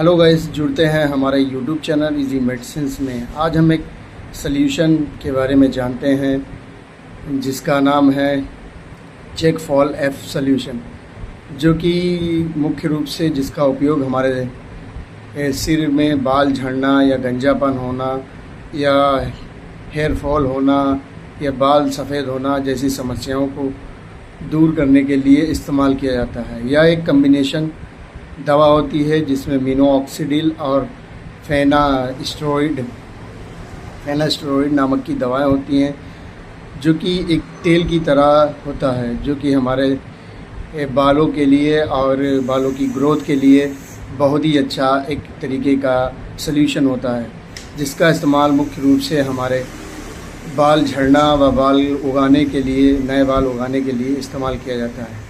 Hello guys, जुड़ते हैं हमारे यूट्यूब चैनल इजी मेडिसिन्स में। आज हम एक सल्यूशन के बारे में जानते हैं जिसका नाम है चेक फॉल एफ सल्यूशन, जो कि मुख्य रूप से जिसका उपयोग हमारे सिर में बाल झड़ना या गंजापन होना या हेयर फॉल होना या बाल सफ़ेद होना जैसी समस्याओं को दूर करने के लिए इस्तेमाल किया जाता है। यह एक कम्बिनेशन दवा होती है जिसमें मिनोऑक्सिडिल और फेनास्टेरॉइड नामक की दवाएं होती हैं, जो कि एक तेल की तरह होता है, जो कि हमारे बालों के लिए और बालों की ग्रोथ के लिए बहुत ही अच्छा एक तरीके का सल्यूशन होता है, जिसका इस्तेमाल मुख्य रूप से हमारे बाल झड़ना व बाल उगाने के लिए, नए बाल उगाने के लिए इस्तेमाल किया जाता है।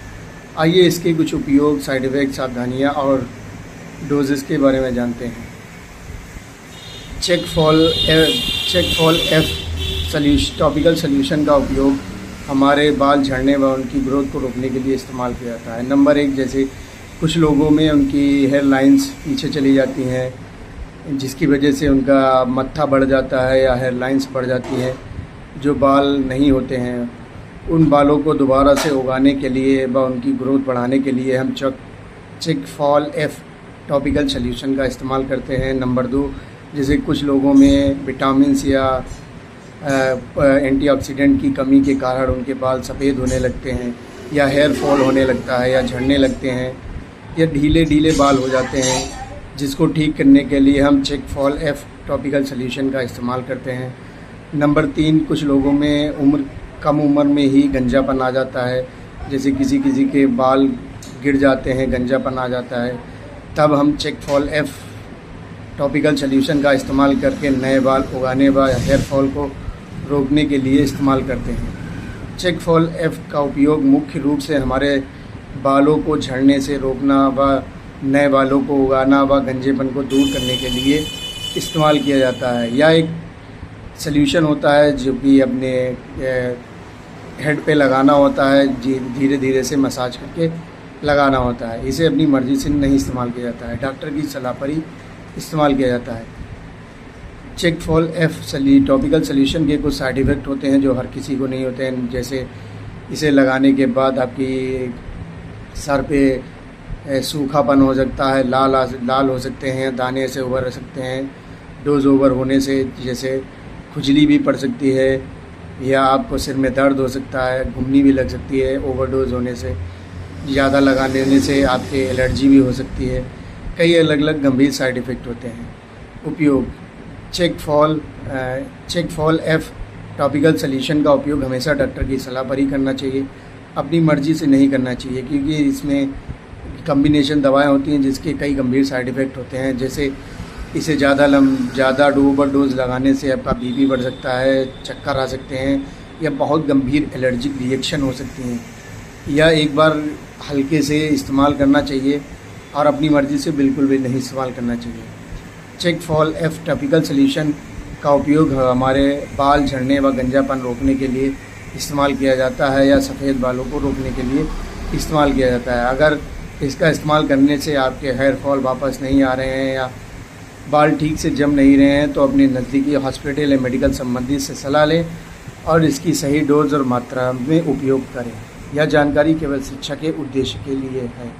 आइए इसके कुछ उपयोग, साइड इफ़ेक्ट, सावधानियाँ और डोजेस के बारे में जानते हैं। Check fall F solution topical solution का उपयोग हमारे बाल झड़ने व उनकी ग्रोथ को रोकने के लिए इस्तेमाल किया जाता है। नंबर 1, जैसे कुछ लोगों में उनकी हेयर लाइंस पीछे चली जाती हैं, जिसकी वजह से उनका मत्था बढ़ जाता है या हेयर लाइंस बढ़ जाती है, जो बाल नहीं होते हैं। उन बालों को दोबारा से उगाने के लिए व उनकी ग्रोथ बढ़ाने के लिए हम check fall F topical solution का इस्तेमाल करते हैं। नंबर 2, जैसे कुछ लोगों में विटामिन्स या एंटीऑक्सीडेंट की कमी के कारण उनके बाल सफ़ेद होने लगते हैं या हेयर फॉल होने लगता है या झड़ने लगते हैं या ढीले बाल हो जाते हैं, जिसको ठीक करने के लिए हम check fall F topical solution का इस्तेमाल करते हैं। नंबर 3, कुछ लोगों में कम उम्र में ही गंजापन आ जाता है, जैसे किसी के बाल गिर जाते हैं, गंजापन आ जाता है, तब हम check fall F topical solution का इस्तेमाल करके नए बाल उगाने व हेयर फॉल को रोकने के लिए इस्तेमाल करते हैं। चेक फॉल एफ का उपयोग मुख्य रूप से हमारे बालों को झड़ने से रोकना व नए बालों को उगाना व गंजेपन को दूर करने के लिए इस्तेमाल किया जाता है। यह एक सल्यूशन होता है जो कि अपने हेड पे लगाना होता है, धीरे धीरे से मसाज करके लगाना होता है। इसे अपनी मर्ज़ी से नहीं इस्तेमाल किया जाता है, डॉक्टर की सलाह पर ही इस्तेमाल किया जाता है। Check fall F topical solution के कुछ साइड इफ़ेक्ट होते हैं जो हर किसी को नहीं होते हैं, जैसे इसे लगाने के बाद आपकी सर पे सूखापन हो सकता है, लाल हो सकते हैं, दाने से उभर सकते हैं, डोज ओवर होने से जैसे खुजली भी पड़ सकती है, या आपको सिर में दर्द हो सकता है, घुमनी भी लग सकती है ओवरडोज होने से, ज़्यादा लगा लेने से आपके एलर्जी भी हो सकती है। कई अलग अलग गंभीर साइड इफ़ेक्ट होते हैं। उपयोग check fall F topical solution का उपयोग हमेशा डॉक्टर की सलाह पर ही करना चाहिए, अपनी मर्ज़ी से नहीं करना चाहिए, क्योंकि इसमें कम्बिनेशन दवाएं होती हैं जिसके कई गंभीर साइड इफ़ेक्ट होते हैं। जैसे इसे ज़्यादा ओवरडोज लगाने से आपका बीपी बढ़ सकता है, चक्कर आ सकते हैं या बहुत गंभीर एलर्जिक रिएक्शन हो सकती हैं। या एक बार हल्के से इस्तेमाल करना चाहिए और अपनी मर्ज़ी से बिल्कुल भी नहीं इस्तेमाल करना चाहिए। Check fall F topical solution का उपयोग हमारे बाल झड़ने व गंजापन रोकने के लिए इस्तेमाल किया जाता है या सफ़ेद बालों को रोकने के लिए इस्तेमाल किया जाता है। अगर इसका इस्तेमाल करने से आपके हेयर फॉल वापस नहीं आ रहे हैं या बाल ठीक से जम नहीं रहे हैं, तो अपने नज़दीकी हॉस्पिटल या मेडिकल संबंधित से सलाह लें और इसकी सही डोज और मात्रा में उपयोग करें। यह जानकारी केवल शिक्षा के उद्देश्य के लिए है।